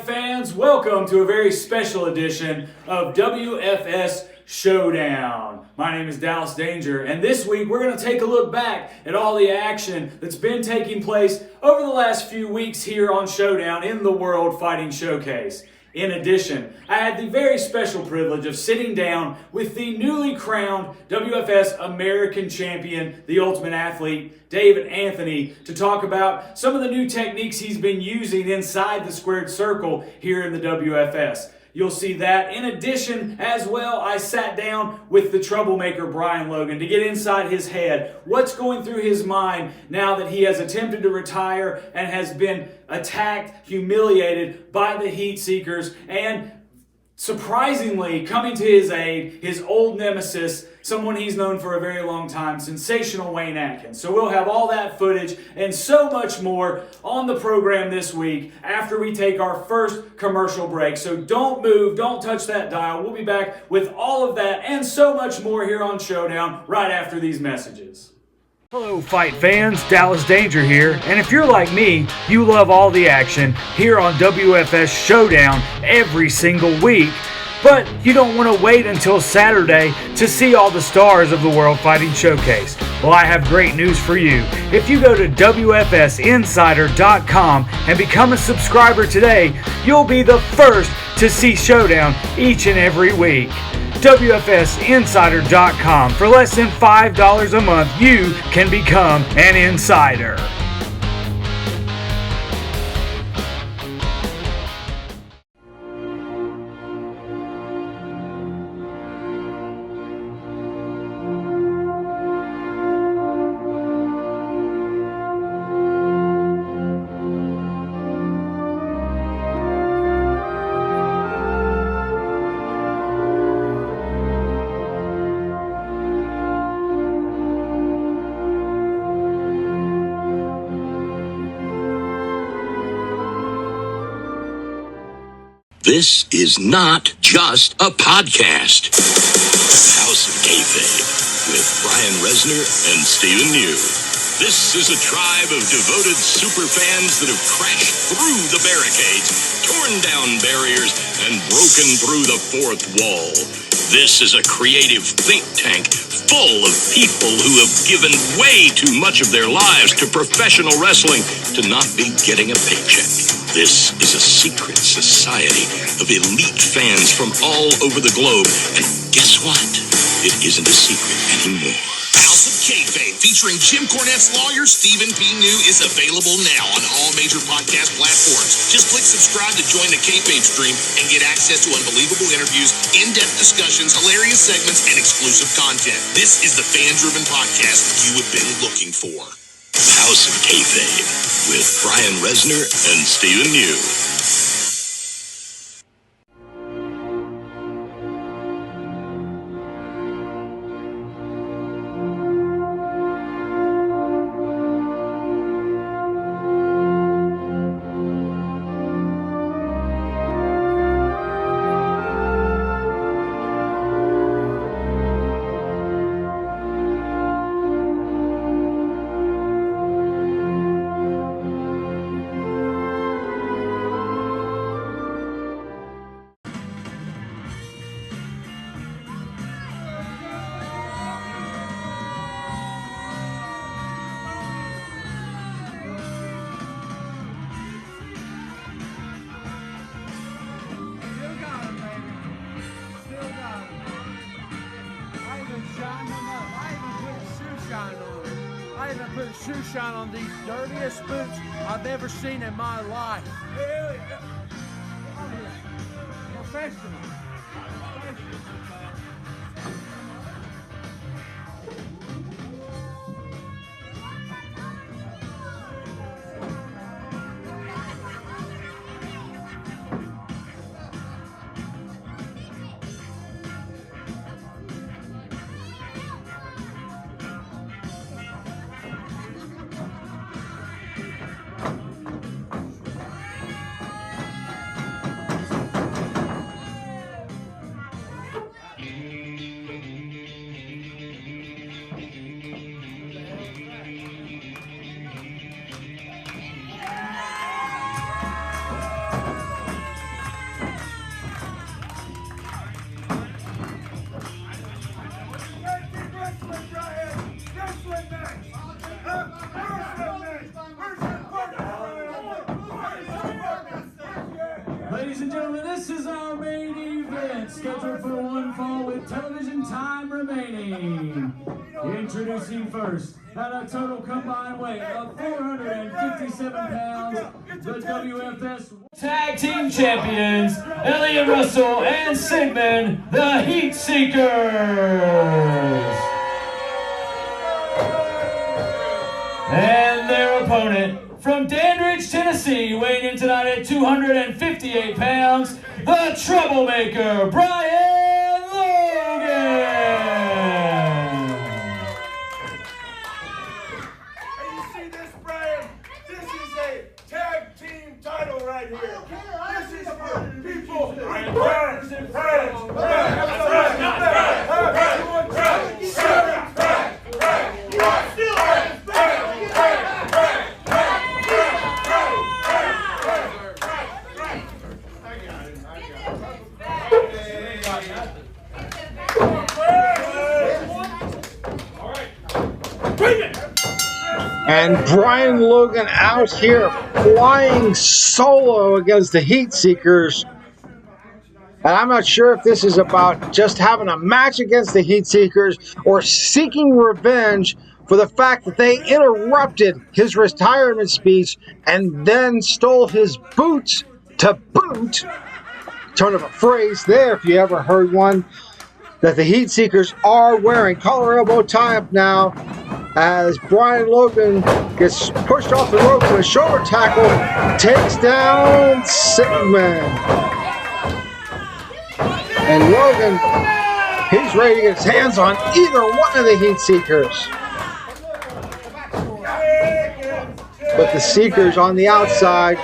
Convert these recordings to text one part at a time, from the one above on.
fans, welcome to a very special edition of WFS Showdown. My name is Dallas Danger, and this week we're going to take a look back at all the action that's been taking place over the last few weeks here on Showdown in the World Fighting Showcase. In addition, I had the very special privilege of sitting down with the newly crowned WFS American Champion, the Ultimate Athlete, David Anthony, to talk about some of the new techniques he's been using inside the squared circle here in the WFS. You'll see that. In addition, as well, I sat down with the troublemaker Brian Logan to get inside his head. What's going through his mind now that he has attempted to retire and has been attacked, humiliated by the heat seekers, and surprisingly coming to his aid, his old nemesis, someone he's known for a very long time, sensational Wayne Atkins. So we'll have all that footage and so much more on the program this week after we take our first commercial break. So don't move, don't touch that dial. We'll be back with all of that and so much more here on Showdown right after these messages. Hello fight fans, Dallas Danger here, and if you're like me, you love all the action here on WFS Showdown every single week, but you don't want to wait until Saturday to see all the stars of the World Fighting Showcase. Well, I have great news for you. If you go to WFSinsider.com and become a subscriber today, you'll be the first to see Showdown each and every week. WFSinsider.com. For less than $5 a month, you can become an insider. This is not just a podcast. House of Kayfabe with Brian Resner and Stephen New. This is a tribe of devoted superfans that have crashed through the barricades, torn down barriers, and broken through the fourth wall. This is a creative think tank full of people who have given way too much of their lives to professional wrestling to not be getting a paycheck. This is a secret society of elite fans from all over the globe. And guess what? It isn't a secret anymore. House of Kayfabe, featuring Jim Cornette's lawyer, Stephen P. New, is available now on all major podcast platforms. Just click subscribe to join the Kayfabe stream and get access to unbelievable interviews, in-depth discussions, hilarious segments, and exclusive content. This is the fan-driven podcast you have been looking for. House of Kayfabe with Brian Resner and Stephen New. I even put shoe shine on these dirtiest boots I've ever seen in my life. Professional. Ladies and gentlemen, this is our main event, scheduled for one fall with television time remaining. Introducing first, at a total combined weight of 457 pounds, the WFS Tag Team Champions, Elliott Russell and Sigmund, the Heat Seekers. And their opponent, from Dandridge, Tennessee, weighing in tonight at 258 pounds, the Troublemaker, Brian Logan. Hey, you see this, Brian? This is a tag team title right here. This is for people. And Brian Logan out here flying solo against the Heat Seekers. And I'm not sure if this is about just having a match against the Heat Seekers or seeking revenge for the fact that they interrupted his retirement speech and then stole his boots to boot. Turn of a phrase there if you ever heard one. That the Heat Seekers are wearing. Collar elbow tie up now as Brian Logan gets pushed off the rope with a shoulder tackle, takes down Sigmund. And Logan, he's ready to get his hands on either one of the Heat Seekers. But the Seekers on the outside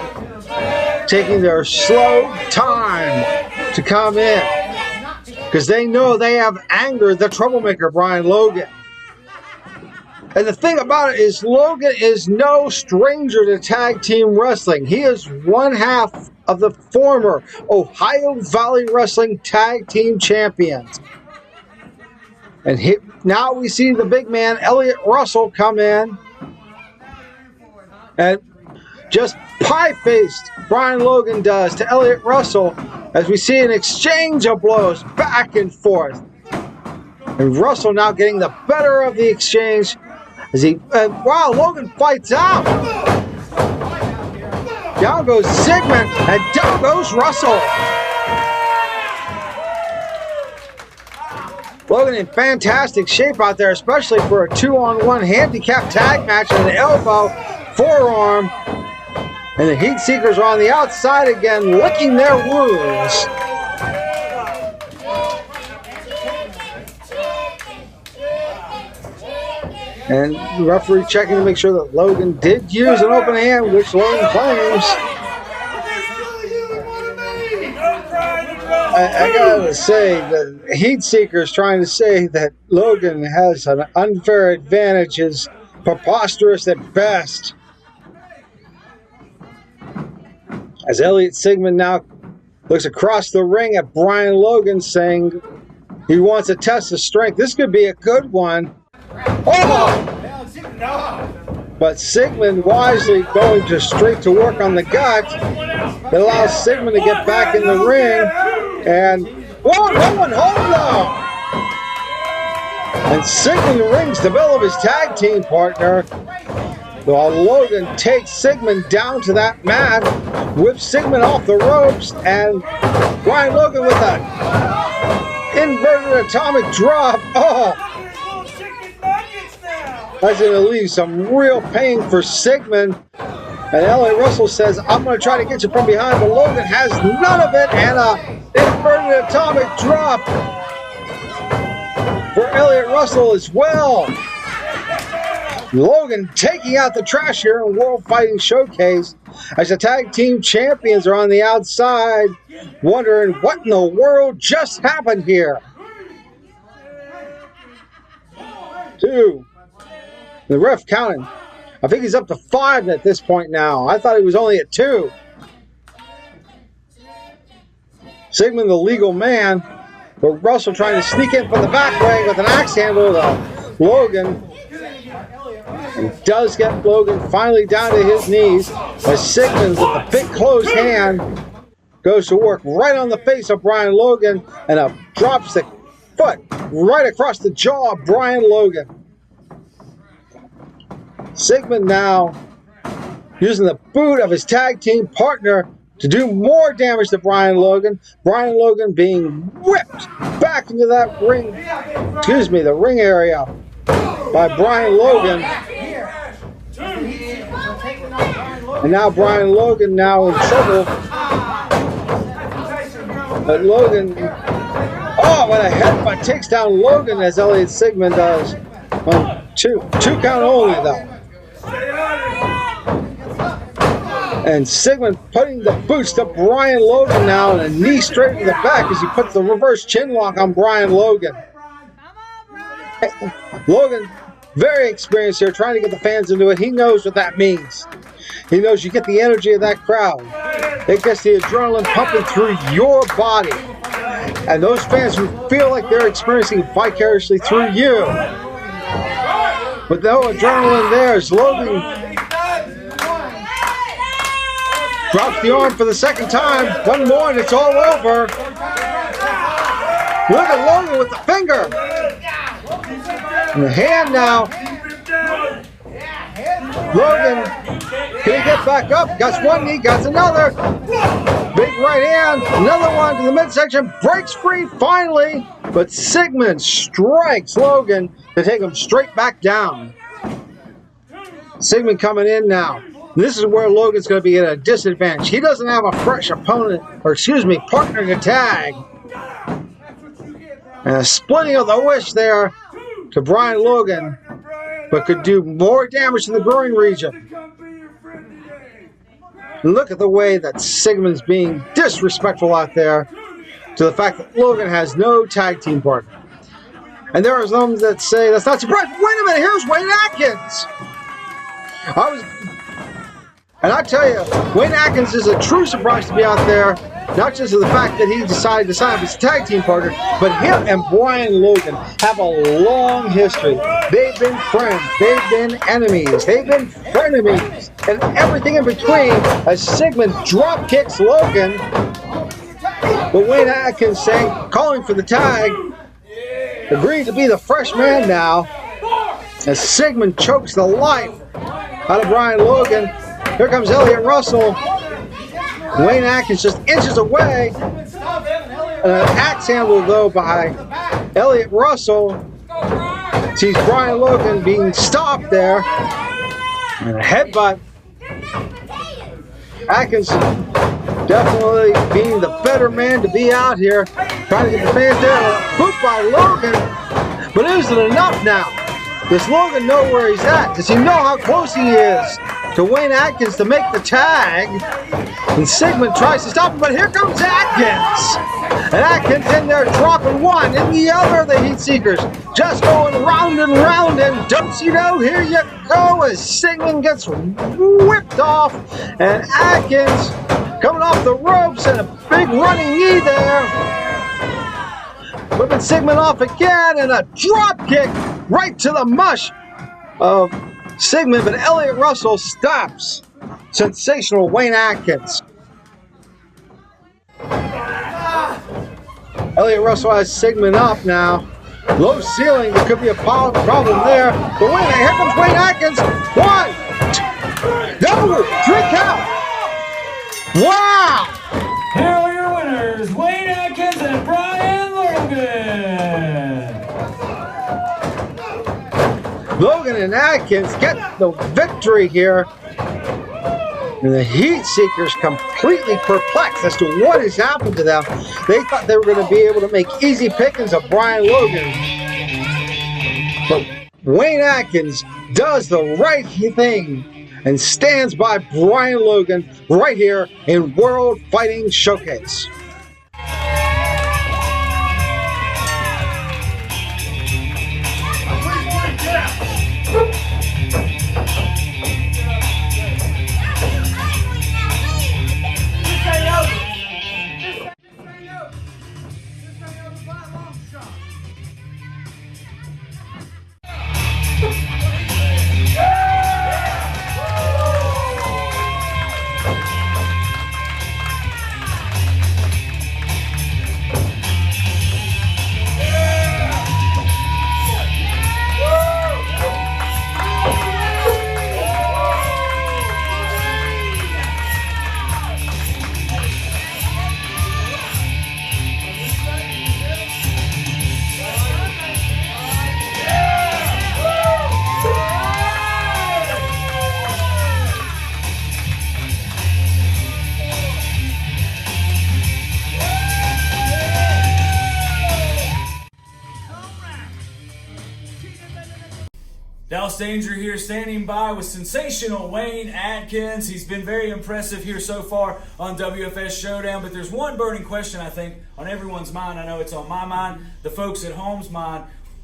taking their slow time to come in because they know they have angered the Troublemaker, Brian Logan. And the thing about it is Logan is no stranger to tag team wrestling. He is one half of the former Ohio Valley Wrestling Tag Team Champions. And now we see the big man, Elliott Russell, come in and just pie-faced Brian Logan does to Elliott Russell as we see an exchange of blows back and forth. And Russell now getting the better of the exchange as wow, Logan fights out. Down goes Sigmund and down goes Russell. Logan in fantastic shape out there, especially for a 2-on-1 handicap tag match with an elbow, forearm. And the Heat Seekers are on the outside again, licking their wounds. And the referee checking to make sure that Logan did use an open hand, which Logan claims. I gotta say, the Heat Seekers trying to say that Logan has an unfair advantage is preposterous at best. As Elliott Sigmund now looks across the ring at Brian Logan saying he wants to test his strength. This could be a good one. Oh! But Sigmund wisely going straight to work on the gut. It allows Sigmund to get back in the ring. And, whoa, no one hold though! And Sigmund rings the bell of his tag team partner. While Logan takes Sigmund down to that mat, whips Sigmund off the ropes, and Brian Logan with an inverted atomic drop. Oh! That's going to leave some real pain for Sigmund. And Elliott Russell says, I'm going to try to get you from behind, but Logan has none of it, and an inverted atomic drop for Elliott Russell as well. Logan taking out the trash here in World Fighting Showcase as the tag team champions are on the outside wondering what in the world just happened here. 2. The ref counting. I think he's up to 5 at this point now. I thought he was only at 2. Sigmund the legal man, but Russell trying to sneak in from the back way with an axe handle to Logan. And does get Logan finally down to his knees as Sigmund with the big closed hand goes to work right on the face of Brian Logan and drops the foot right across the jaw of Brian Logan. Sigmund now using the boot of his tag team partner to do more damage to Brian Logan. Brian Logan being whipped back into that ring, the ring area by Brian Logan. And now Brian Logan now in trouble. But Logan, what a headbutt takes down Logan as Elliot Sigmund does. 1, 2 count only though. And Sigmund putting the boots to Brian Logan now and a knee straight to the back as he puts the reverse chin lock on Brian Logan. Logan, very experienced here, trying to get the fans into it. He knows what that means. He knows you get the energy of that crowd. It gets the adrenaline pumping through your body. And those fans who feel like they're experiencing vicariously through you. With no adrenaline there, as Logan drops the arm for the second time. One more and it's all over. Look at Logan with the finger. And the hand now. Logan, can he get back up? Got one knee, got another. Big right hand, another one to the midsection. Breaks free finally. But Sigmund strikes Logan to take him straight back down. Sigmund coming in now. This is where Logan's going to be at a disadvantage. He doesn't have a fresh opponent, partner to tag. And a splitting of the wish there to Brian Logan, but could do more damage to the groin region. And look at the way that Sigmund's being disrespectful out there to the fact that Logan has no tag team partner. And there are some that say that's not surprising. Wait a minute, here's Wayne Atkins. And I tell you, Wayne Atkins is a true surprise to be out there, not just of the fact that he decided to sign up as a tag team partner, but him and Brian Logan have a long history. They've been friends, they've been enemies, they've been frenemies, and everything in between as Sigmund drop kicks Logan. But Wayne Atkins calling for the tag, agreed to be the fresh man now, as Sigmund chokes the life out of Brian Logan. Here comes Elliot Russell. Wayne Atkins just inches away. An axe handle, though, by Elliot Russell. Sees Brian Logan being stopped there. And a headbutt. Atkins definitely being the better man to be out here. Trying to get the fans there. Boot by Logan. But isn't enough now. Does Logan know where he's at? Does he know how close he is to Wayne Atkins to make the tag? And Sigmund tries to stop him, but here comes Atkins! And Atkins in there dropping one, and the other of the Heat Seekers just going round and round, and do-si-do, here you go, as Sigmund gets whipped off, and Atkins coming off the ropes, and a big running knee there. Whipping Sigmund off again, and a drop kick right to the mush of Sigmund, but Elliot Russell stops sensational Wayne Atkins. Elliot Russell has Sigmund up now. Low ceiling, there could be a problem there. But wait, here comes Wayne Atkins. 1, 2, 3 count. Wow! Here are your winners, Wayne Atkins and Brian Logan. Logan and Atkins get the victory here. And the Heat Seekers completely perplexed as to what has happened to them. They thought they were going to be able to make easy pickings of Brian Logan. But Wayne Atkins does the right thing and stands by Brian Logan right here in World Fighting Showcase. Dallas Danger here, standing by with sensational Wayne Atkins. He's been very impressive here so far on WFS Showdown, but there's one burning question, I think, on everyone's mind. I know it's on my mind, the folks at home's mind.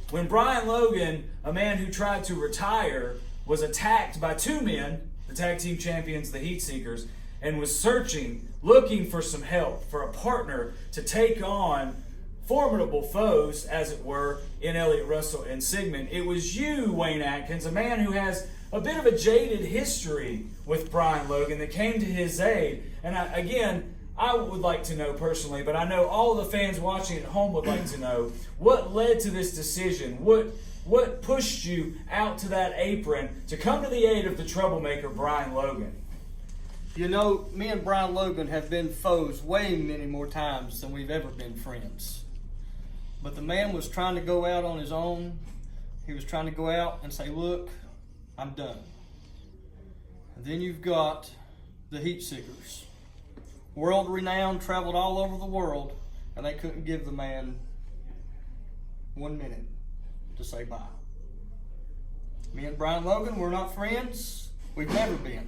When Brian Logan, a man who tried to retire, was attacked by two men, the tag team champions, the Heat Seekers, and was searching, looking for some help, for a partner to take on formidable foes, as it were, in Elliott Russell and Sigmund. It was you, Wayne Atkins, a man who has a bit of a jaded history with Brian Logan, that came to his aid. And I would like to know personally, but I know all the fans watching at home would like to know, what led to this decision? What pushed you out to that apron to come to the aid of the troublemaker, Brian Logan? You know, me and Brian Logan have been foes way many more times than we've ever been friends. But the man was trying to go out on his own. He was trying to go out and say, look, I'm done. And then you've got the Heat Seekers. World renowned, traveled all over the world, and they couldn't give the man 1 minute to say bye. Me and Brian Logan, we're not friends. We've never been.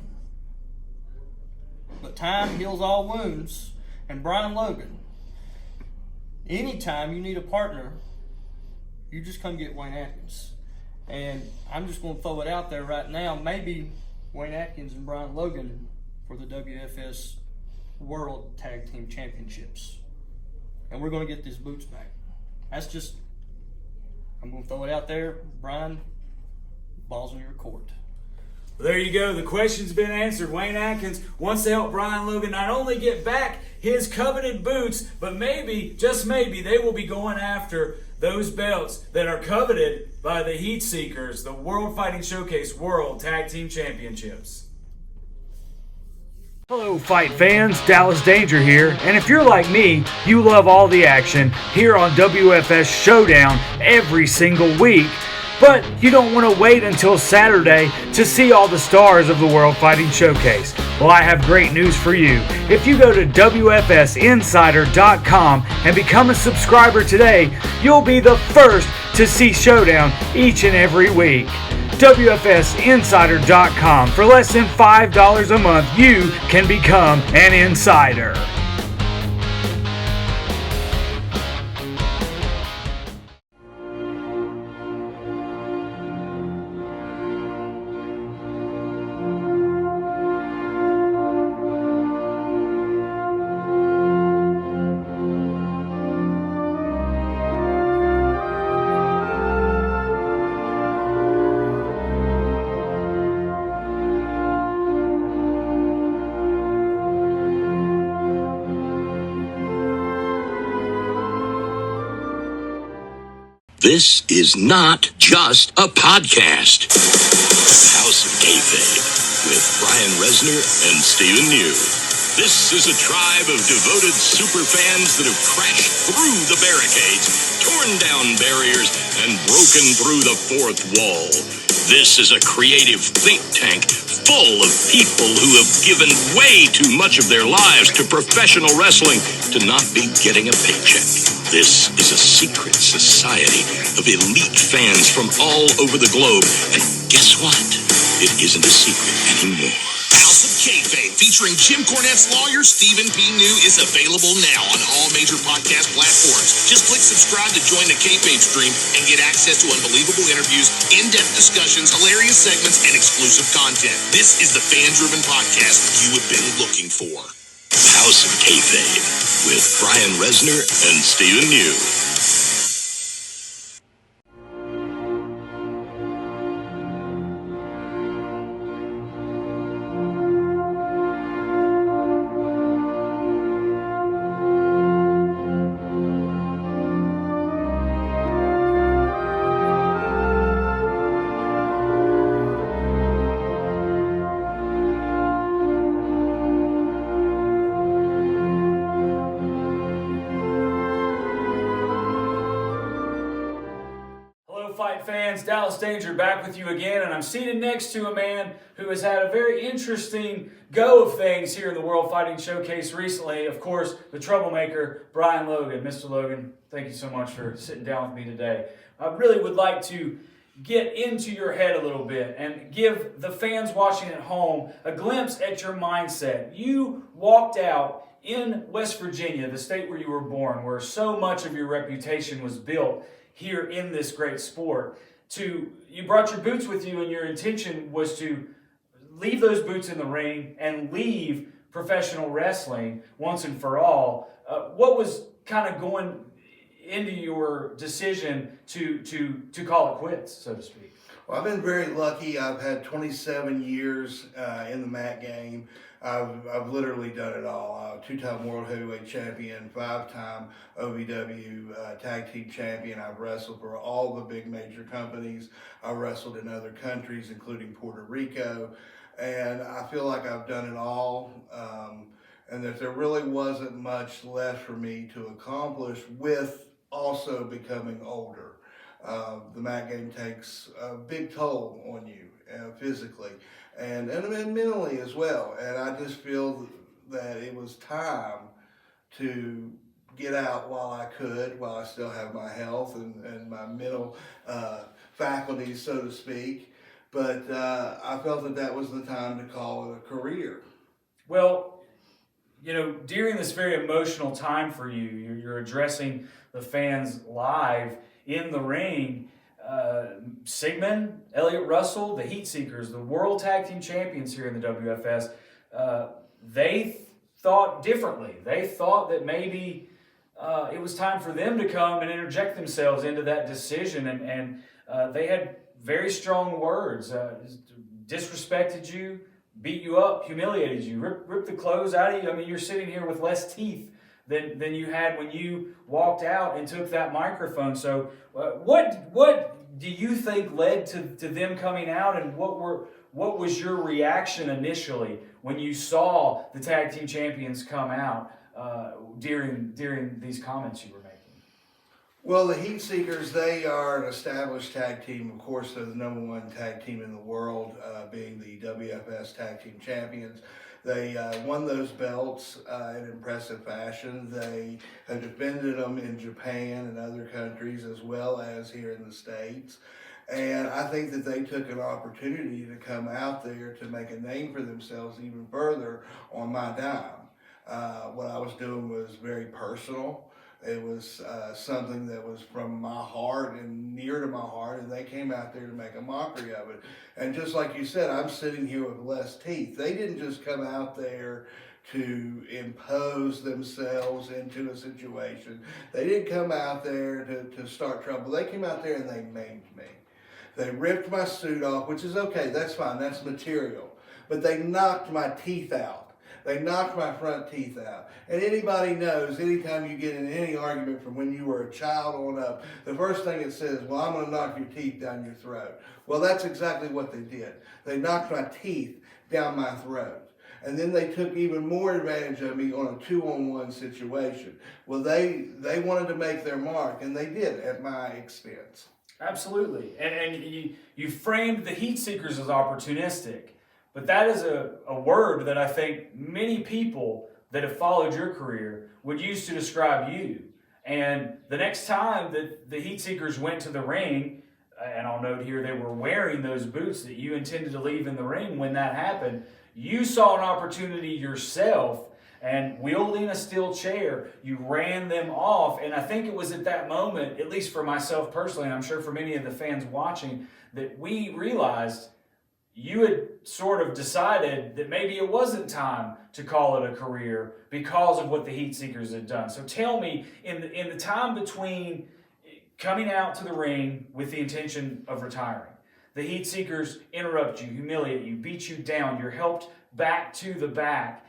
But time heals all wounds. And Brian Logan, anytime you need a partner, you just come get Wayne Atkins. And I'm just going to throw it out there right now. Maybe Wayne Atkins and Brian Logan for the WFS World Tag Team Championships. And we're going to get these boots back. That's just, I'm going to throw it out there. Brian, ball's in your court. Well, there you go. The question's been answered. Wayne Atkins wants to help Brian Logan not only get back his coveted boots, but maybe, just maybe, they will be going after those belts that are coveted by the Heat Seekers, the World Fighting Showcase World Tag Team Championships. Hello, fight fans. Dallas Danger here. And if you're like me, you love all the action here on WFS Showdown every single week. But you don't want to wait until Saturday to see all the stars of the World Fighting Showcase. Well, I have great news for you. If you go to WFSinsider.com and become a subscriber today, you'll be the first to see Showdown each and every week. WFSinsider.com. For less than $5 a month, you can become an insider. This is not just a podcast. House of Kayfabe with Brian Resner and Stephen New. This is a tribe of devoted super fans that have crashed through the barricades, torn down barriers, and broken through the fourth wall. This is a creative think tank full of people who have given way too much of their lives to professional wrestling to not be getting a paycheck. This is a secret society of elite fans from all over the globe. And guess what? It isn't a secret anymore. House of Kayfabe, featuring Jim Cornette's lawyer, Stephen P. New, is available now on all major podcast platforms. Just click subscribe to join the Kayfabe stream and get access to unbelievable interviews, in-depth discussions, hilarious segments, and exclusive content. This is the fan-driven podcast you have been looking for. House of Kayfabe with Brian Resner and Stephen New. Fight fans, Dallas Danger back with you again, and I'm seated next to a man who has had a very interesting go of things here in the World Fighting Showcase recently. Of course, the troublemaker, Brian Logan. Mr. Logan, thank you so much for sitting down with me today. I really would like to get into your head a little bit and give the fans watching at home a glimpse at your mindset. You walked out in West Virginia, the state where you were born, where so much of your reputation was built here in this great sport. You brought your boots with you, and your intention was to leave those boots in the ring and leave professional wrestling once and for all. What was kind of going into your decision to call it quits, so to speak? Well, I've been very lucky. I've had 27 years in the mat game. I've literally done it all. Two-time world heavyweight champion, 5-time OVW tag team champion. I've wrestled for all the big major companies. I've wrestled in other countries, including Puerto Rico. And I feel like I've done it all. And that there really wasn't much left for me to accomplish with also becoming older. The mat game takes a big toll on you physically and mentally as well. And I just feel that it was time to get out while I could, while I still have my health and my mental faculties, so to speak. But I felt that was the time to call it a career. Well, during this very emotional time for you, you're addressing the fans live in the ring. Sigmund, Elliott Russell, the Heat Seekers, the World Tag Team Champions here in the WFS, they thought differently. They thought that maybe it was time for them to come and interject themselves into that decision, and they had very strong words, disrespected you, beat you up, humiliated you, ripped the clothes out of you. I mean, you're sitting here with less teeth than you had when you walked out and took that microphone. So what do you think led to them coming out, and what was your reaction initially when you saw the tag team champions come out during these comments you were making? Well, the Heat Seekers, they are an established tag team. Of course, they're the #1 tag team in the world, being the WFS Tag Team Champions. They won those belts in impressive fashion. They have defended them in Japan and other countries, as well as here in the States. And I think that they took an opportunity to come out there to make a name for themselves even further on my dime. What I was doing was very personal. It was something that was from my heart and near to my heart, and they came out there to make a mockery of it. And just like you said, I'm sitting here with less teeth. They didn't just come out there to impose themselves into a situation. They didn't come out there to start trouble. They came out there and they maimed me. They ripped my suit off, which is okay, that's fine, that's material. But they knocked my teeth out. They knocked my front teeth out. And anybody knows, anytime you get in any argument from when you were a child on up, the first thing it says, well, I'm going to knock your teeth down your throat. Well, that's exactly what they did. They knocked my teeth down my throat. And then they took even more advantage of me on a 2-on-1 situation. Well, they wanted to make their mark, and they did at my expense. Absolutely. And you framed the Heat Seekers as opportunistic. But that is a word that I think many people that have followed your career would use to describe you. And the next time that the Heat Seekers went to the ring, and I'll note here they were wearing those boots that you intended to leave in the ring when that happened, you saw an opportunity yourself, and wielding a steel chair, you ran them off. And I think it was at that moment, at least for myself personally, and I'm sure for many of the fans watching, that we realized you had sort of decided that maybe it wasn't time to call it a career because of what the Heat Seekers had done. So tell me, in the time between coming out to the ring with the intention of retiring, the Heat Seekers interrupt you, humiliate you, beat you down, you're helped back to the back.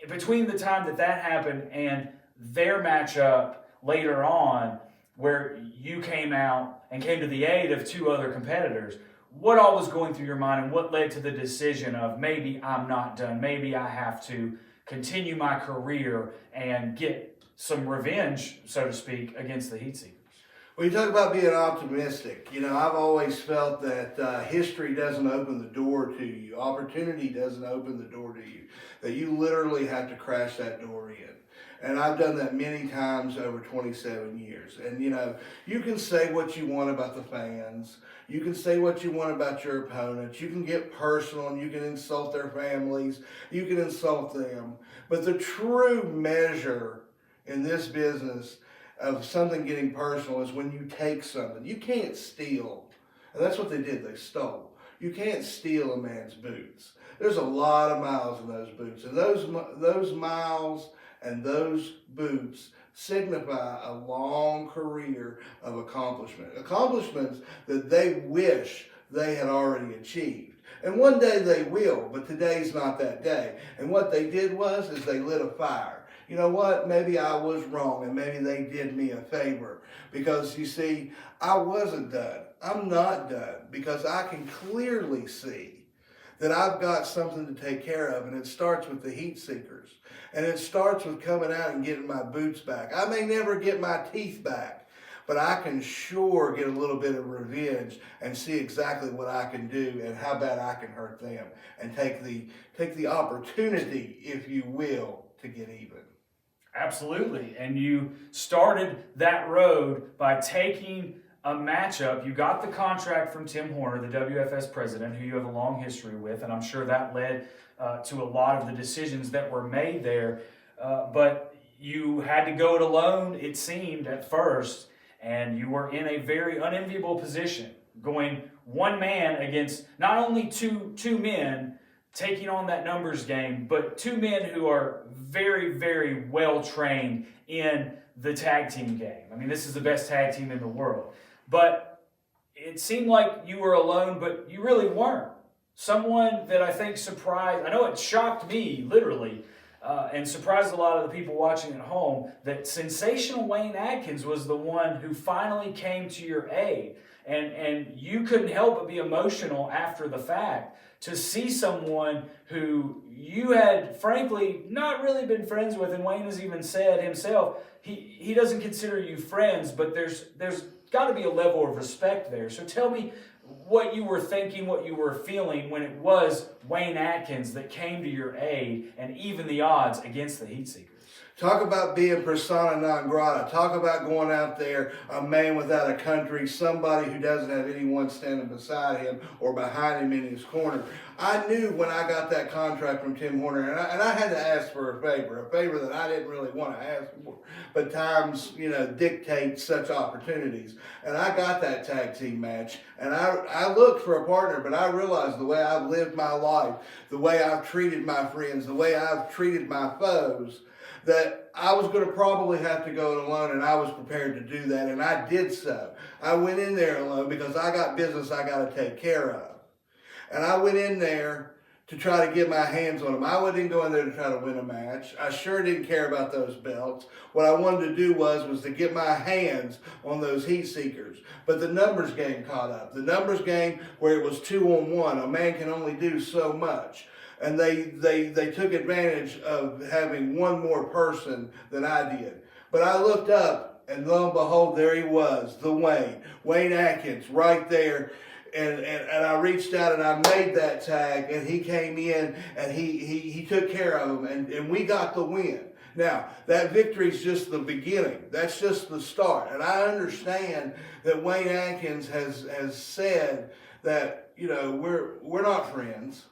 Between the time that happened and their matchup later on, where you came out and came to the aid of 2 other competitors, what all was going through your mind, and what led to the decision of maybe I'm not done, maybe I have to continue my career and get some revenge, so to speak, against the Heat Seekers? Well, you talk about being optimistic. I've always felt that history doesn't open the door to you. Opportunity doesn't open the door to you. That you literally have to crash that door in. And I've done that many times over 27 years. And you know, you can say what you want about the fans. You can say what you want about your opponents. You can get personal and you can insult their families. You can insult them. But the true measure in this business of something getting personal is when you take something. You can't steal. And that's what they did. They stole. You can't steal a man's boots. There's a lot of miles in those boots. And those miles and those boots signify a long career of accomplishment. Accomplishments that they wish they had already achieved. And one day they will, but today's not that day. And what they did is they lit a fire. You know what? Maybe I was wrong and maybe they did me a favor. Because you see, I wasn't done. I'm not done because I can clearly see that I've got something to take care of, and it starts with the heat seekers. And it starts with coming out and getting my boots back. I may never get my teeth back, but I can sure get a little bit of revenge and see exactly what I can do and how bad I can hurt them and take the opportunity, if you will, to get even. Absolutely. And you started that road by taking a matchup. You got the contract from Tim Horner, the WFS president, who you have a long history with, and I'm sure that led to a lot of the decisions that were made there. But you had to go it alone, it seemed, at first, and you were in a very unenviable position, going one man against not only two men taking on that numbers game, but two men who are very, very well trained in the tag team game. I mean, this is the best tag team in the world. But it seemed like you were alone, but you really weren't. Someone that I think surprised, I know it shocked me, literally, and surprised a lot of the people watching at home, that sensational Wayne Atkins was the one who finally came to your aid. And you couldn't help but be emotional after the fact to see someone who you had, frankly, not really been friends with. And Wayne has even said himself, he doesn't consider you friends, but there's got to be a level of respect there. So tell me what you were thinking, what you were feeling when it was Wayne Atkins that came to your aid and even the odds against the Heat Seekers. Talk about being persona non grata. Talk about going out there, a man without a country, somebody who doesn't have anyone standing beside him or behind him in his corner. I knew when I got that contract from Tim Horner, and I had to ask for a favor that I didn't really want to ask for, but times, dictate such opportunities. And I got that tag team match, and I looked for a partner, but I realized the way I've lived my life, the way I've treated my friends, the way I've treated my foes, that I was going to probably have to go it alone, and I was prepared to do that, and I did so. I went in there alone because I got business I got to take care of. And I went in there to try to get my hands on them. I didn't go in there to try to win a match. I sure didn't care about those belts. What I wanted to do was to get my hands on those heat seekers. But the numbers game caught up. The numbers game where it was 2-on-1. A man can only do so much. And they took advantage of having one more person than I did. But I looked up, and lo and behold, there he was, the Wayne Atkins, right there. And I reached out and I made that tag, and he came in and he took care of him, and we got the win. Now, that victory is just the beginning. That's just the start. And I understand that Wayne Atkins has said that, we're not friends.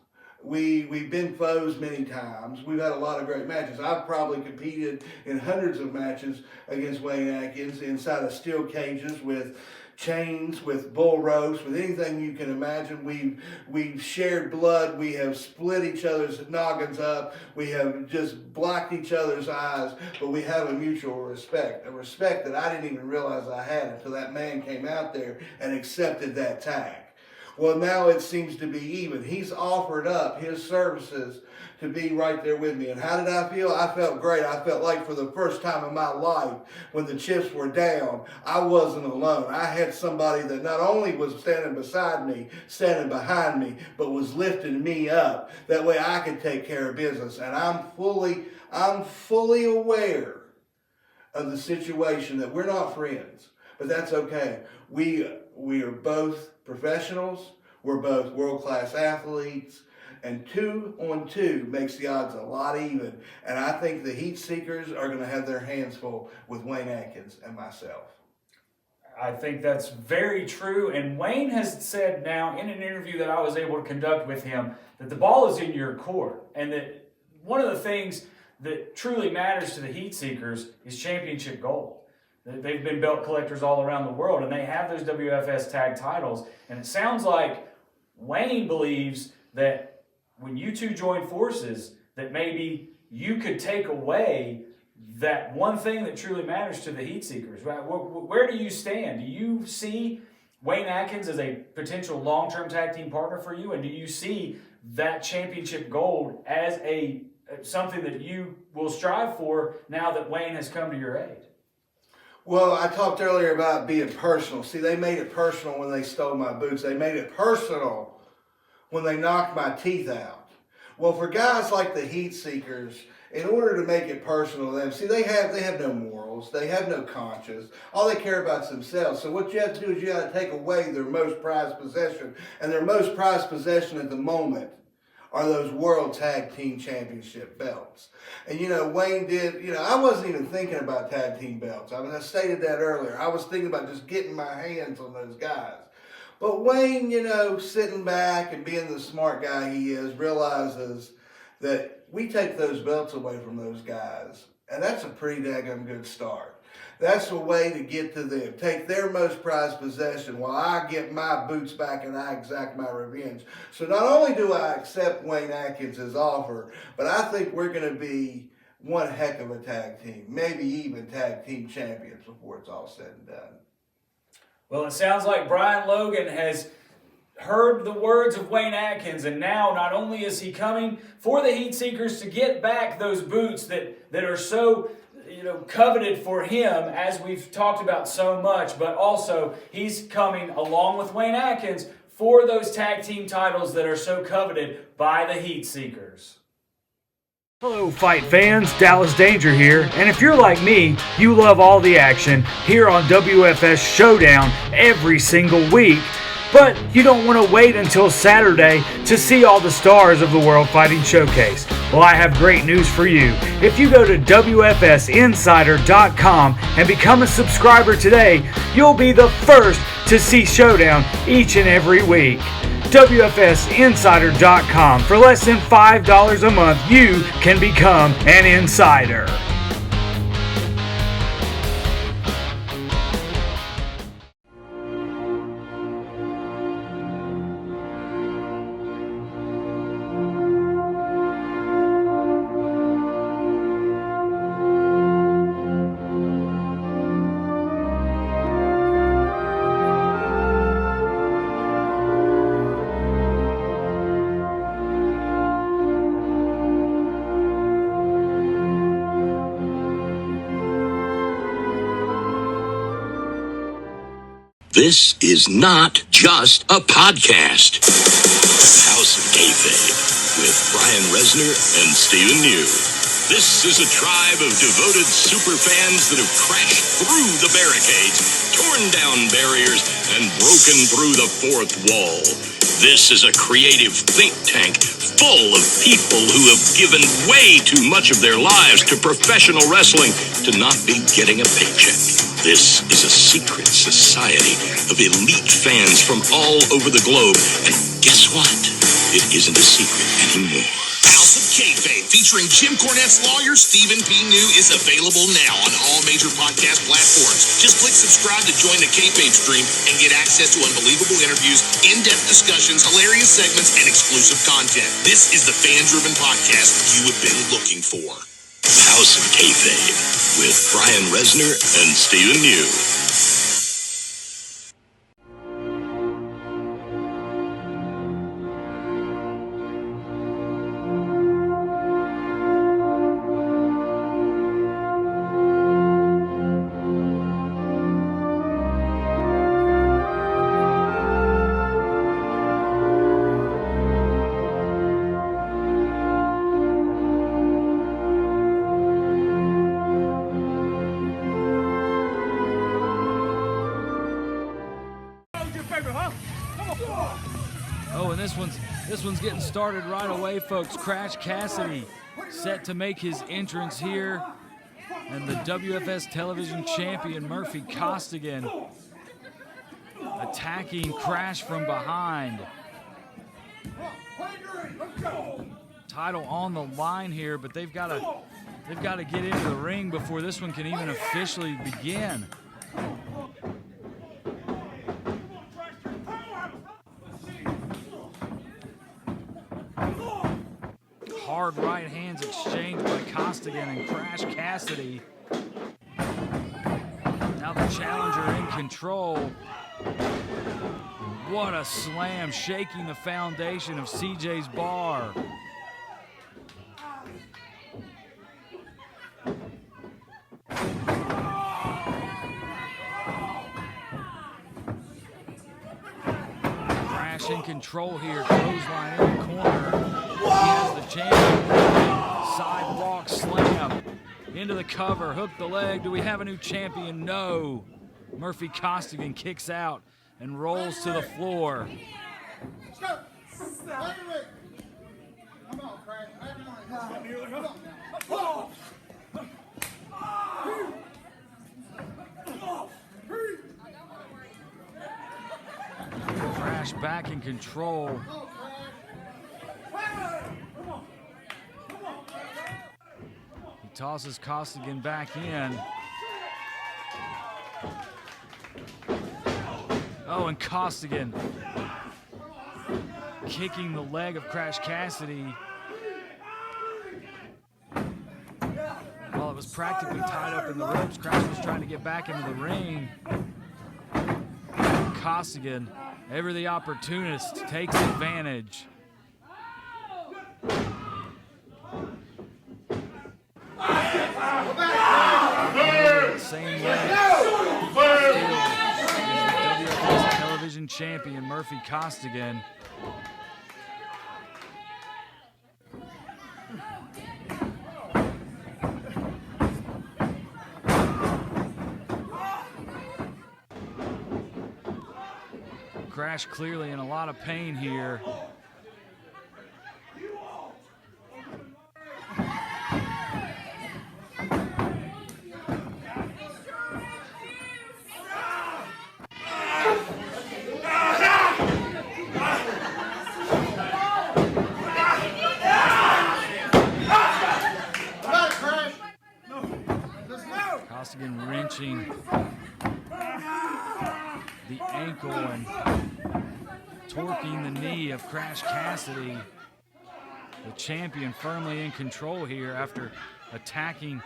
We've been foes many times. We've had a lot of great matches. I've probably competed in hundreds of matches against Wayne Atkins inside of steel cages with chains, with bull ropes, with anything you can imagine. We've shared blood. We have split each other's noggins up. We have just blocked each other's eyes, but we have a mutual respect, a respect that I didn't even realize I had until that man came out there and accepted that tag. Well, now it seems to be even. He's offered up his services to be right there with me. And how did I feel? I felt great. I felt like for the first time in my life, when the chips were down, I wasn't alone. I had somebody that not only was standing beside me, standing behind me, but was lifting me up. That way I could take care of business. And I'm fully aware of the situation that we're not friends, but that's okay. We are both professionals. We're both world-class athletes. And 2-on-2 makes the odds a lot even. And I think the Heat Seekers are going to have their hands full with Wayne Atkins and myself. I think that's very true. And Wayne has said now in an interview that I was able to conduct with him that the ball is in your court. And that one of the things that truly matters to the Heat Seekers is championship gold. They've been belt collectors all around the world, and they have those WFS tag titles. And it sounds like Wayne believes that when you two join forces, that maybe you could take away that one thing that truly matters to the Heat Seekers. Right? Where do you stand? Do you see Wayne Atkins as a potential long-term tag team partner for you? And do you see that championship gold as something that you will strive for now that Wayne has come to your aid? Well, I talked earlier about being personal. See, they made it personal when they stole my boots. They made it personal when they knocked my teeth out. Well, for guys like the Heat Seekers, in order to make it personal to them, see, they have no morals. They have no conscience. All they care about is themselves. So what you have to do is you got to take away their most prized possession. And their most prized possession at the moment are those World Tag Team Championship belts. And, Wayne did, I wasn't even thinking about tag team belts. I stated that earlier. I was thinking about just getting my hands on those guys. But Wayne, sitting back and being the smart guy he is, realizes that we take those belts away from those guys. And that's a pretty daggone good start. That's a way to get to them. Take their most prized possession while I get my boots back and I exact my revenge. So not only do I accept Wayne Atkins' offer, but I think we're going to be one heck of a tag team. Maybe even tag team champions before it's all said and done. Well, it sounds like Brian Logan has heard the words of Wayne Atkins, and now not only is he coming for the Heat Seekers to get back those boots that are so coveted for him, as we've talked about so much, but also he's coming along with Wayne Atkins for those tag team titles that are so coveted by the Heat Seekers. Hello, fight fans. Dallas Danger here. And if you're like me, you love all the action here on WFS Showdown every single week. But you don't want to wait until Saturday to see all the stars of the World Fighting Showcase. Well, I have great news for you. If you go to WFSinsider.com and become a subscriber today, you'll be the first to see Showdown each and every week. WFSinsider.com. For less than $5 a month, you can become an insider. This is not just a podcast. House of Kayfabe with Brian Resner and Stephen New. This is a tribe of devoted super fans that have crashed through the barricades, torn down barriers, and broken through the fourth wall. This is a creative think tank full of people who have given way too much of their lives to professional wrestling to not be getting a paycheck. This is a secret society of elite fans from all over the globe. And guess what? It isn't a secret anymore. House of Kayfabe, featuring Jim Cornette's lawyer, Stephen P. New, is available now on all major podcast platforms. Just click subscribe to join the Kayfabe stream and get access to unbelievable interviews, in-depth discussions, hilarious segments, and exclusive content. This is the fan-driven podcast you have been looking for. House of Kayfabe with Brian Resner and Stephen New. This one's getting started right away, folks. Crash Cassidy set to make his entrance here. And the WFS television champion, Murphy Costigan, attacking Crash from behind. Title on the line here, but they've got to get into the ring before this one can even officially begin. Hard right hands exchanged by Costigan and Crash Cassidy. Now the challenger in control. What a slam, shaking the foundation of CJ's bar. Crash in control here, clothesline in the corner. He has the champion. Sidewalk slam into the cover, hook the leg. Do we have a new champion? No. Murphy Costigan kicks out and rolls to the floor. Crash back in control. He tosses Costigan back in. Oh, and Costigan kicking the leg of Crash Cassidy. While it was practically tied up in the ropes, Crash was trying to get back into the ring. Costigan, ever the opportunist, takes advantage. Same way. WFS television champion Murphy Costigan. Crash clearly in a lot of pain here. Costigan wrenching the ankle and torquing the knee of Crash Cassidy. The champion firmly in control here after attacking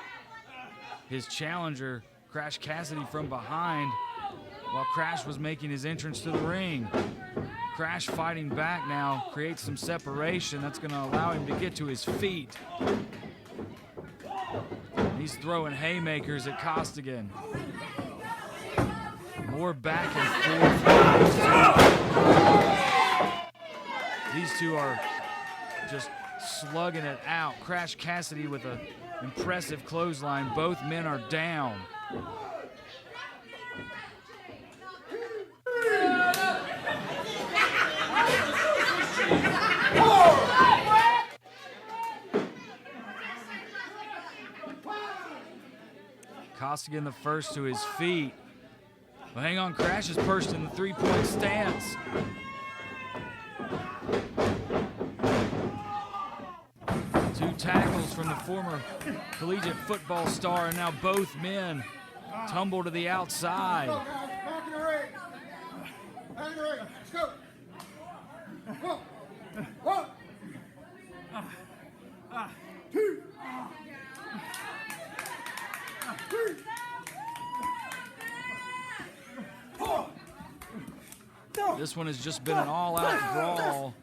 his challenger, Crash Cassidy, from behind while Crash was making his entrance to the ring. Crash fighting back now, creates some separation. That's going to allow him to get to his feet. He's throwing haymakers at Costigan. More back and forth. These two are just slugging it out. Crash Cassidy with an impressive clothesline. Both men are down. Costigan the first to his feet. Well, hang on, Crash is perched in the three-point stance. Two tackles from the former collegiate football star, and now both men tumble to the outside. Back in the ring. Back in the ring. Let's go. One. Two. This one has just been an all-out brawl.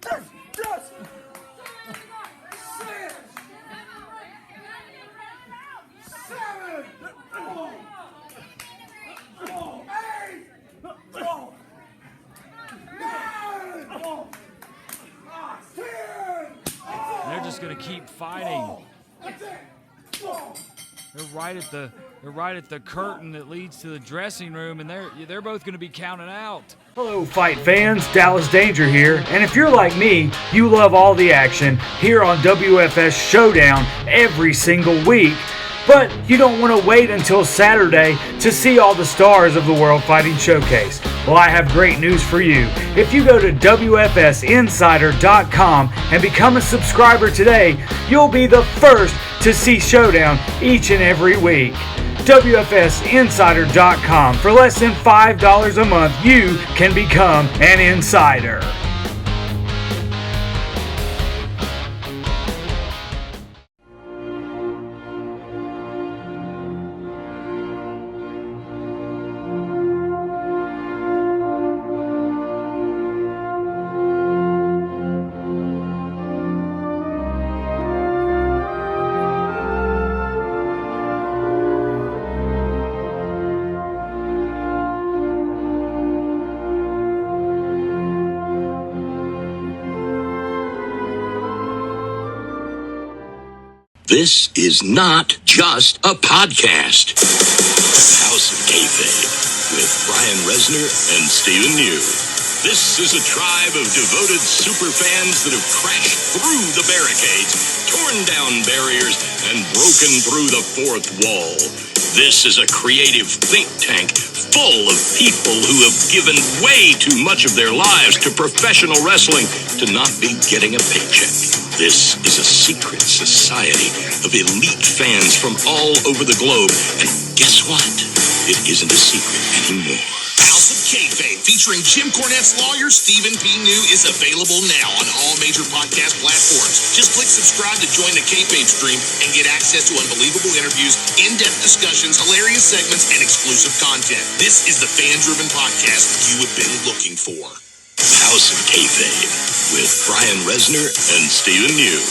They're just going to keep fighting. They're right at the They're right at the curtain that leads to the dressing room, and they're both going to be counted out. Hello, fight fans. Dallas Danger here. And if you're like me, you love all the action here on WFS Showdown every single week. But you don't want to wait until Saturday to see all the stars of the World Fighting Showcase. Well, I have great news for you. If you go to WFSinsider.com and become a subscriber today, you'll be the first to see Showdown each and every week. WFSinsider.com. For less than $5 a month, you can become an insider. This is not just a podcast. House of Kayfabe with Brian Resner and Stephen New. This is a tribe of devoted superfans that have crashed through the barricades, torn down barriers, and broken through the fourth wall. This is a creative think tank full of people who have given way too much of their lives to professional wrestling to not be getting a paycheck. This is a secret society of elite fans from all over the globe. And guess what? It isn't a secret anymore. House of Kayfabe, featuring Jim Cornette's lawyer, Stephen P. New, is available now on all major podcast platforms. Just click subscribe to join the Kayfabe stream and get access to unbelievable interviews, in-depth discussions, hilarious segments, and exclusive content. This is the fan-driven podcast you have been looking for. House of Kayfabe with Brian Resner and Stephen New.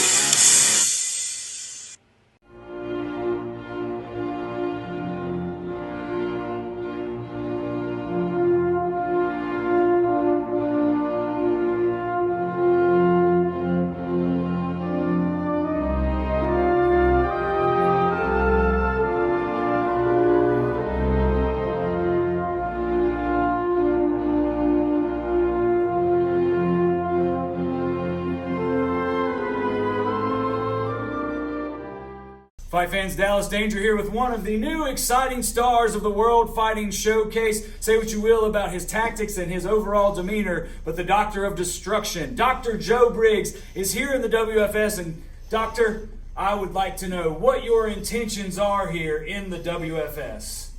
Fight fans, Dallas Danger here with one of the new exciting stars of the World Fighting Showcase. Say what you will about his tactics and his overall demeanor, but the Doctor of Destruction, Dr. Joe Briggs, is here in the WFS. And Doctor, I would like to know what your intentions are here in the WFS.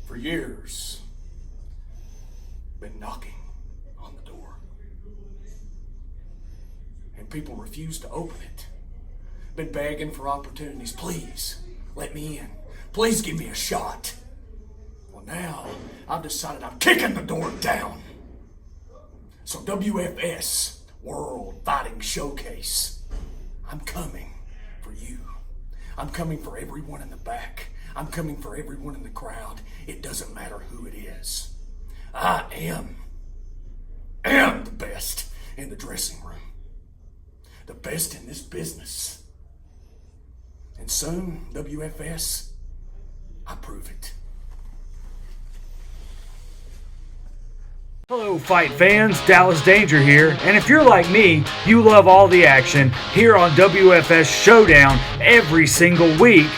For years, been knocking on the door, and people refuse to open it. Been begging for opportunities. Please, let me in. Please give me a shot. Well, now, I've decided I'm kicking the door down. So WFS, World Fighting Showcase, I'm coming for you. I'm coming for everyone in the back. I'm coming for everyone in the crowd. It doesn't matter who it is. I am the best in the dressing room. The best in this business. And soon, WFS, I prove it. Hello, fight fans. Dallas Danger here. And if you're like me, you love all the action here on WFS Showdown every single week.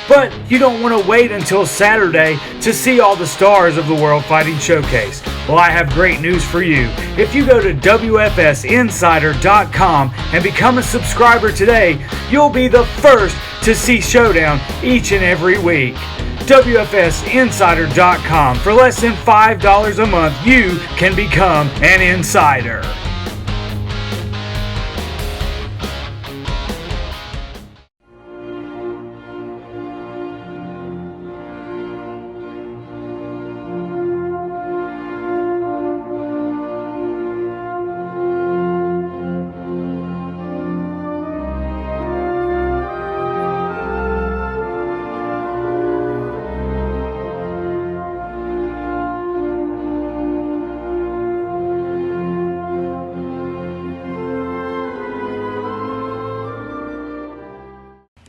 But you don't want to wait until Saturday to see all the stars of the World Fighting Showcase. Well, I have great news for you. If you go to WFSinsider.com and become a subscriber today, you'll be the first to see Showdown each and every week. WFSinsider.com. For less than $5 a month, you can become an insider.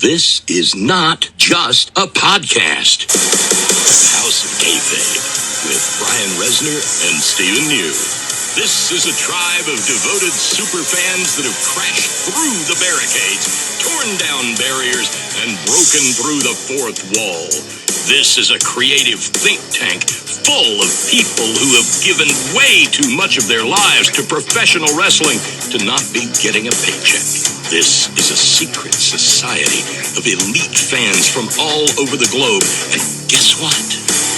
This is not just a podcast. House of Kayfabe with Brian Resner and Stephen New. This is a tribe of devoted superfans that have crashed through the barricades, torn down barriers, and broken through the fourth wall. This is a creative think tank full of people who have given way too much of their lives to professional wrestling to not be getting a paycheck. This is a secret society of elite fans from all over the globe. And guess what?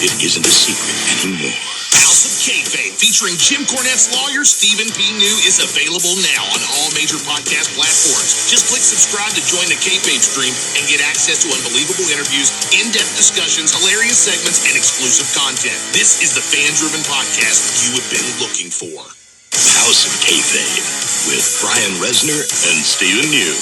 It isn't a secret anymore. House of Kayfabe, featuring Jim Cornette's lawyer, Stephen P. New, is available now on all major podcast platforms. Just click subscribe to join the Kayfabe stream and get access to unbelievable interviews, in-depth discussions, hilarious segments, and exclusive content. This is the fan-driven podcast you have been looking for. House of Kayfabe with Brian Resner and Stephen New.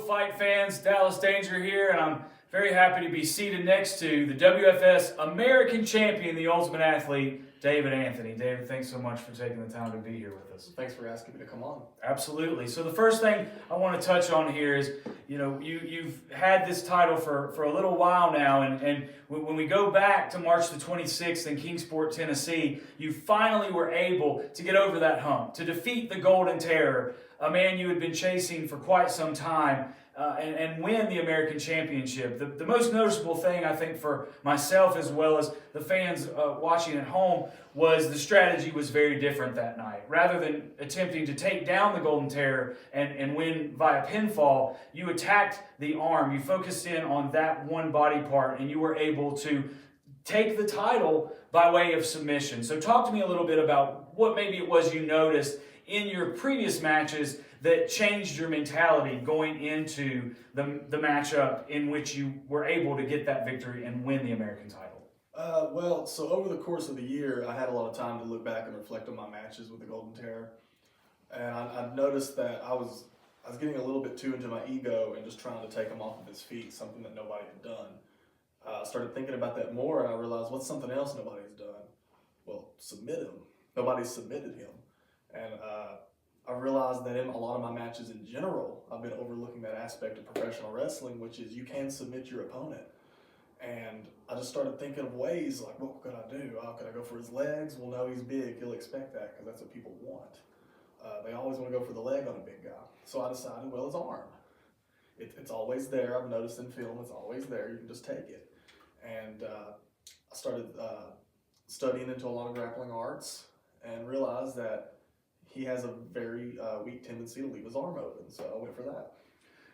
Fight fans, Dallas Danger here, and I'm Very happy to be seated next to the WFS American Champion, the Ultimate Athlete, David Anthony. David, thanks so much for taking the time to be here with us. Thanks for asking me to come on. Absolutely. So the first thing I want to touch on here is, you've had this title for a little while now, and when we go back to March the 26th in Kingsport, Tennessee, you finally were able to get over that hump, to defeat the Golden Terror, a man you had been chasing for quite some time, and win the American Championship. The most noticeable thing, I think, for myself as well as the fans watching at home was the strategy was very different that night. Rather than attempting to take down the Golden Terror and win via pinfall, you attacked the arm. You focused in on that one body part, and you were able to take the title by way of submission. So talk to me a little bit about what maybe it was you noticed in your previous matches that changed your mentality going into the matchup in which you were able to get that victory and win the American title. So over the course of the year, I had a lot of time to look back and reflect on my matches with the Golden Terror, and I noticed that I was getting a little bit too into my ego and just trying to take him off of his feet, something that nobody had done. I started thinking about that more, and I realized, what's something else nobody's done? Well, submit him. Nobody's submitted him, and I realized that in a lot of my matches in general, I've been overlooking that aspect of professional wrestling, which is you can submit your opponent. And I just started thinking of ways, like, what could I do? Could I go for his legs? Well, no, he's big. He'll expect that because that's what people want. They always want to go for the leg on a big guy. So I decided, well, his arm. It's always there. I've noticed in film, it's always there. You can just take it. And I started studying into a lot of grappling arts and realized that he has a very weak tendency to leave his arm open, so I went for that.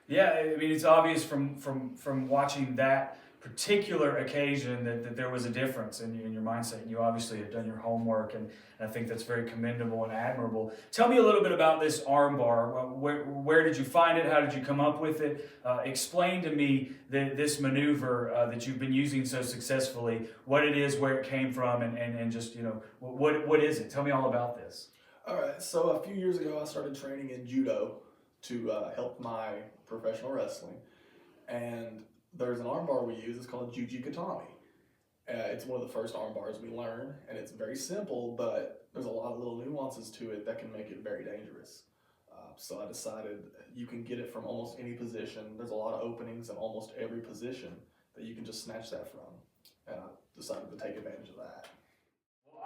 Yeah, I mean, it's obvious from watching that particular occasion that there was a difference in your mindset, and you obviously have done your homework, and I think that's very commendable and admirable. Tell me a little bit about this arm bar. Where did you find it? How did you come up with it? Explain to me this maneuver that you've been using so successfully, what it is, where it came from, and just, what is it? Tell me all about this. All right, so a few years ago, I started training in judo to help my professional wrestling, and there's an armbar we use. It's called Juji Katami. It's one of the first arm bars we learn, and it's very simple, but there's a lot of little nuances to it that can make it very dangerous. So I decided you can get it from almost any position. There's a lot of openings in almost every position that you can just snatch that from, and I decided to take advantage of that.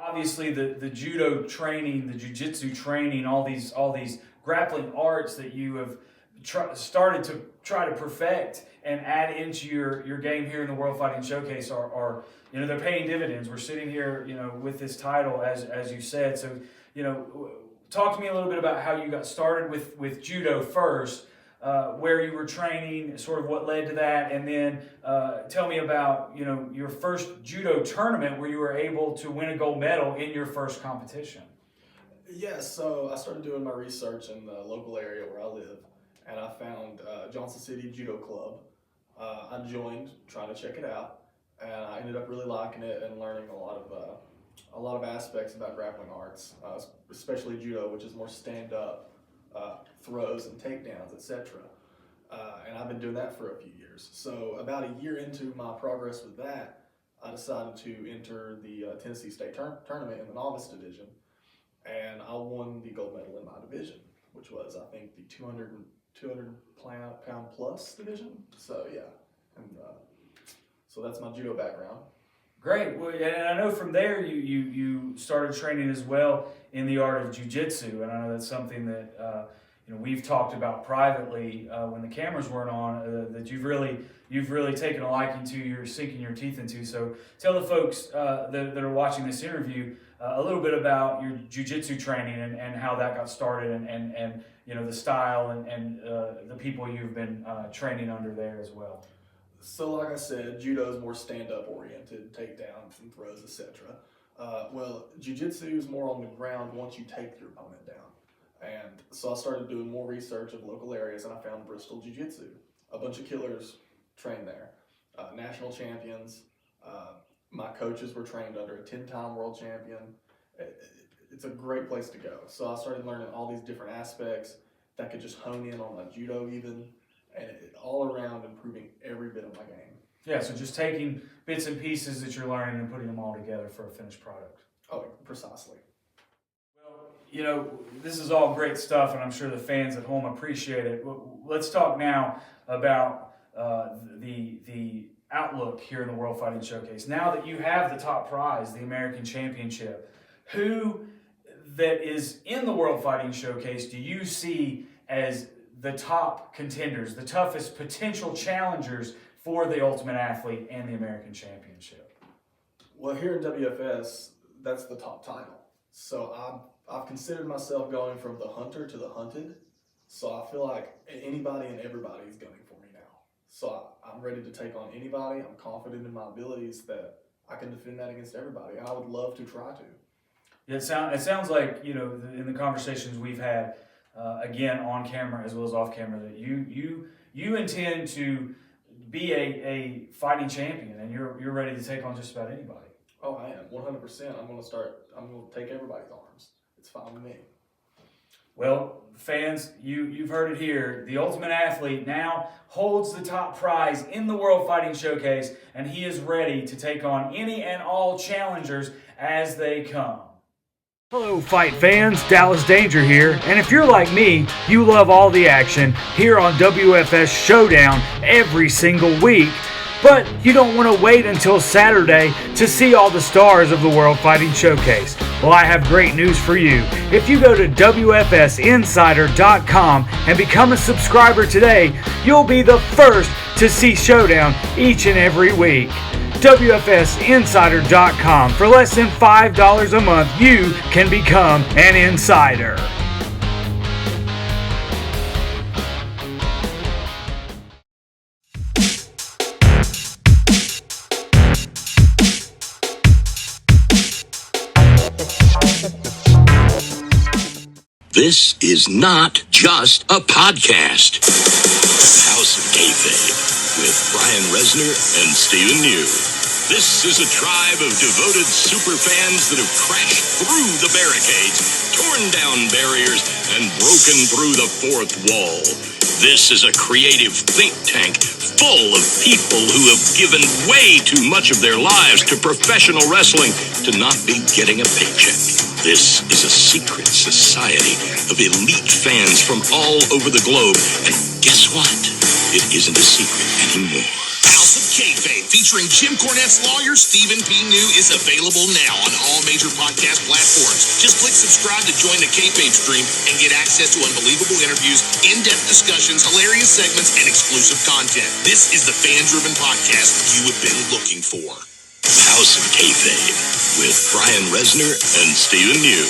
Obviously, the judo training, the jiu-jitsu training, all these grappling arts that you have started to try to perfect and add into your game here in the World Fighting Showcase are they're paying dividends. We're sitting here, with this title, as you said. So, talk to me a little bit about how you got started with judo first, where you were training, sort of what led to that, and then tell me about your first judo tournament where you were able to win a gold medal in your first competition. Yeah, so I started doing my research in the local area where I live, and I found Johnson City Judo Club. I joined, trying to check it out, and I ended up really liking it and learning a lot of aspects about grappling arts, especially judo, which is more stand-up throws and takedowns, etc. And I've been doing that for a few years. So about a year into my progress with that, I decided to enter the Tennessee State Tournament in the novice division, and I won the gold medal in my division, which was, I think, the 200 pound plus division. So yeah, and so that's my judo background. Great. Well, and I know from there you started training as well in the art of jiu-jitsu, and I know that's something that we've talked about privately when the cameras weren't on, that you've really taken a liking to, you're sinking your teeth into. So tell the folks that are watching this interview a little bit about your jiu-jitsu training and how that got started, and the style and the people you've been training under there as well. So like I said, judo is more stand-up oriented, takedowns and throws, etc. Well, jiu-jitsu is more on the ground once you take your opponent down. And so I started doing more research of local areas, and I found Bristol Jiu-Jitsu. A bunch of killers trained there, national champions. My coaches were trained under a 10-time world champion. It's a great place to go. So I started learning all these different aspects that could just hone in on my judo even, and all around improving every bit of my game. Yeah, so just taking bits and pieces that you're learning and putting them all together for a finished product. Oh, precisely. You know, this is all great stuff, and I'm sure the fans at home appreciate it. Let's talk now about the outlook here in the World Fighting Showcase. Now that you have the top prize, the American Championship, who that is in the World Fighting Showcase do you see as the top contenders, the toughest potential challengers for the Ultimate Athlete and the American Championship? Well, here in WFS, that's the top title. So I've considered myself going from the hunter to the hunted. So I feel like anybody and everybody is gunning for me now. So I'm ready to take on anybody. I'm confident in my abilities that I can defend that against everybody, and I would love to try to. It sounds like, you know, in the conversations we've had, again on camera as well as off camera, that you intend to be a fighting champion, and you're ready to take on just about anybody. Oh, I am 100%. I'm going to take everybody's arms. It's fine with me. Well, fans, you've heard it here. The Ultimate Athlete now holds the top prize in the World Fighting Showcase, and he is ready to take on any and all challengers as they come. Hello, fight fans. Dallas Danger here. And if you're like me, you love all the action here on WFS Showdown every single week. But you don't want to wait until Saturday to see all the stars of the World Fighting Showcase. Well, I have great news for you. If you go to WFSinsider.com and become a subscriber today, you'll be the first to see Showdown each and every week. WFSinsider.com. For less than $5 a month, you can become an insider. This is not just a podcast. House of Kayfabe with Brian Resner and Stephen New. This is a tribe of devoted super fans that have crashed through the barricades, torn down barriers, and broken through the fourth wall. This is a creative think tank full of people who have given way too much of their lives to professional wrestling to not be getting a paycheck. This is a secret society of elite fans from all over the globe. And guess what? It isn't a secret anymore. House of Kayfabe, featuring Jim Cornette's lawyer, Stephen P. New, is available now on all major podcast platforms. Just click subscribe to join the Kayfabe stream and get access to unbelievable interviews, in-depth discussions, hilarious segments, and exclusive content. This is the fan-driven podcast you have been looking for. House of Kayfabe with Brian Resner and Stephen New.